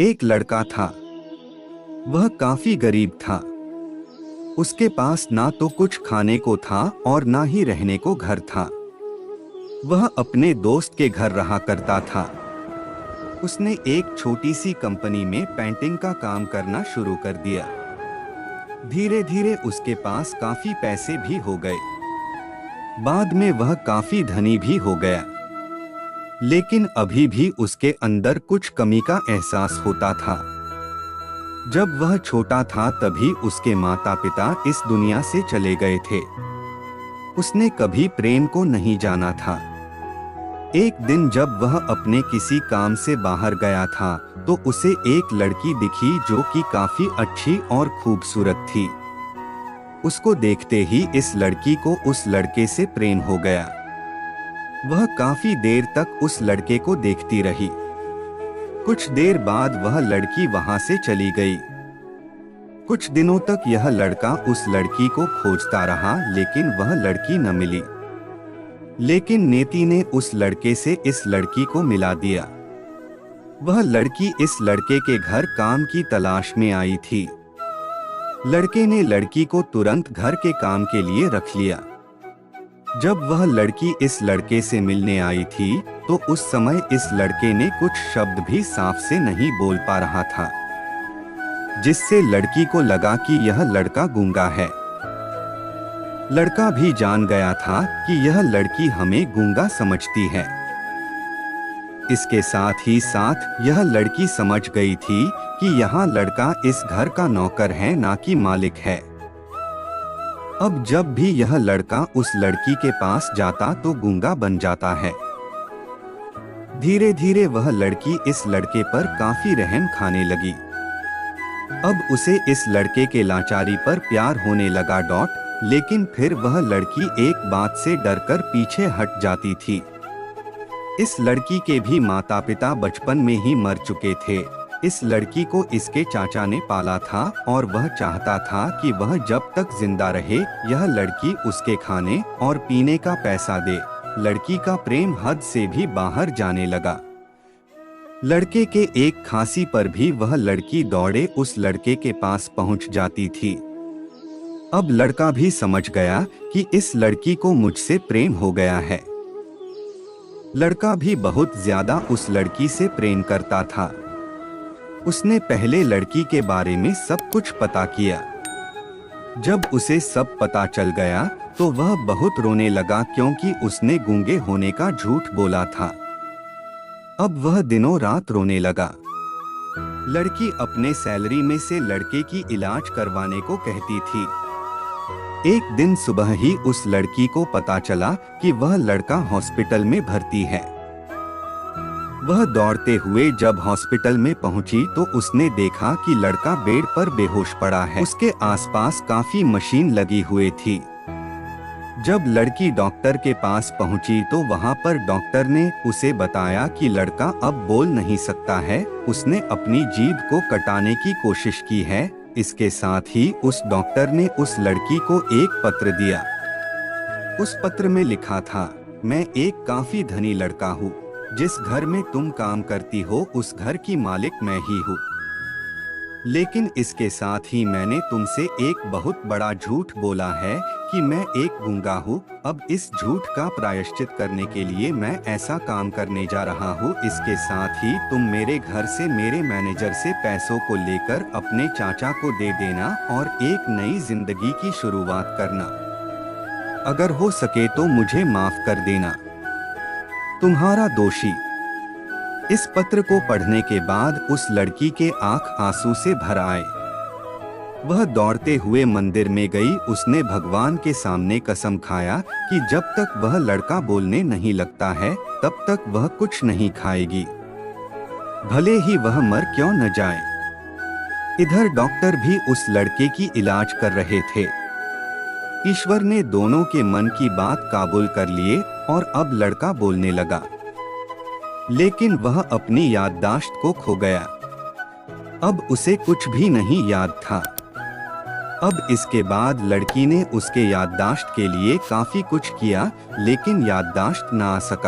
एक लड़का था। वह काफी गरीब था। उसके पास ना तो कुछ खाने को था और ना ही रहने को घर था। वह अपने दोस्त के घर रहा करता था। उसने एक छोटी सी कंपनी में पेंटिंग का काम करना शुरू कर दिया। धीरे धीरे उसके पास काफी पैसे भी हो गए। बाद में वह काफी धनी भी हो गया। लेकिन अभी भी उसके अंदर कुछ कमी का एहसास होता था। जब वह छोटा था तभी उसके माता पिता इस दुनिया से चले गए थे। उसने कभी प्रेम को नहीं जाना था। एक दिन जब वह अपने किसी काम से बाहर गया था तो उसे एक लड़की दिखी जो कि काफी अच्छी और खूबसूरत थी। उसको देखते ही इस लड़की को उस लड़के से प्रेम हो गया। वह काफी देर तक उस लड़के को देखती रही। कुछ देर बाद वह लड़की वहां से चली गई। कुछ दिनों तक यह लड़का उस लड़की को खोजता रहा लेकिन वह लड़की न मिली। लेकिन नेति ने उस लड़के से इस लड़की को मिला दिया। वह लड़की इस लड़के के घर काम की तलाश में आई थी। लड़के ने लड़की को तुरंत घर के काम के लिए रख लिया। जब वह लड़की इस लड़के से मिलने आई थी तो उस समय इस लड़के ने कुछ शब्द भी साफ से नहीं बोल पा रहा था, जिससे लड़की को लगा कि यह लड़का गूंगा है। लड़का भी जान गया था कि यह लड़की हमें गूंगा समझती है। इसके साथ ही साथ यह लड़की समझ गई थी कि यह लड़का इस घर का नौकर है ना कि मालिक है। अब जब भी यह लड़का उस लड़की के पास जाता तो गूंगा बन जाता है। धीरे धीरे वह लड़की इस लड़के पर काफी रहम खाने लगी। अब उसे इस लड़के के लाचारी पर प्यार होने लगा। लेकिन फिर वह लड़की एक बात से डरकर पीछे हट जाती थी। इस लड़की के भी माता पिता बचपन में ही मर चुके थे। इस लड़की को इसके चाचा ने पाला था और वह चाहता था कि वह जब तक जिंदा रहे यह लड़की उसके खाने और पीने का पैसा दे। लड़की का प्रेम हद से भी बाहर जाने लगा। लड़के के एक खांसी पर भी वह लड़की दौड़े उस लड़के के पास पहुंच जाती थी। अब लड़का भी समझ गया कि इस लड़की को मुझसे प्रेम हो गया है। लड़का भी बहुत ज्यादा उस लड़की से प्रेम करता था। उसने पहले लड़की के बारे में सब कुछ पता किया। जब उसे सब पता चल गया तो वह बहुत रोने लगा क्योंकि उसने गूंगे होने का झूठ बोला था। अब वह दिनों रात रोने लगा। लड़की अपने सैलरी में से लड़के की इलाज करवाने को कहती थी। एक दिन सुबह ही उस लड़की को पता चला कि वह लड़का हॉस्पिटल में भर्ती है। वह दौड़ते हुए जब हॉस्पिटल में पहुंची तो उसने देखा कि लड़का बेड पर बेहोश पड़ा है। उसके आसपास काफी मशीन लगी हुई थी। जब लड़की डॉक्टर के पास पहुंची तो वहां पर डॉक्टर ने उसे बताया कि लड़का अब बोल नहीं सकता है। उसने अपनी जीभ को कटाने की कोशिश की है। इसके साथ ही उस डॉक्टर ने उस लड़की को एक पत्र दिया। उस पत्र में लिखा था, मैं एक काफी धनी लड़का हूँ। जिस घर में तुम काम करती हो उस घर की मालिक मैं ही हूँ। लेकिन इसके साथ ही मैंने तुमसे एक बहुत बड़ा झूठ बोला है कि मैं एक गूंगा हूँ। अब इस झूठ का प्रायश्चित करने के लिए मैं ऐसा काम करने जा रहा हूँ। इसके साथ ही तुम मेरे घर से मेरे मैनेजर से पैसों को लेकर अपने चाचा को दे देना और एक नई जिंदगी की शुरुआत करना। अगर हो सके तो मुझे माफ कर देना। तुम्हारा दोषी। इस पत्र को पढ़ने के बाद उस लड़की के आंख आंसू से भर आए। वह दौड़ते हुए मंदिर में गई। उसने भगवान के सामने कसम खाया कि जब तक वह लड़का बोलने नहीं लगता है तब तक वह कुछ नहीं खाएगी, भले ही वह मर क्यों न जाए। इधर डॉक्टर भी उस लड़के की इलाज कर रहे थे। ईश्वर ने दोनों के मन की बात काबूल कर लिए और अब लड़का बोलने लगा। लेकिन वह अपनी याददाश्त को खो गया। अब उसे कुछ भी नहीं याद था। अब इसके बाद लड़की ने उसके याददाश्त के लिए काफी कुछ किया लेकिन याददाश्त ना आ सका।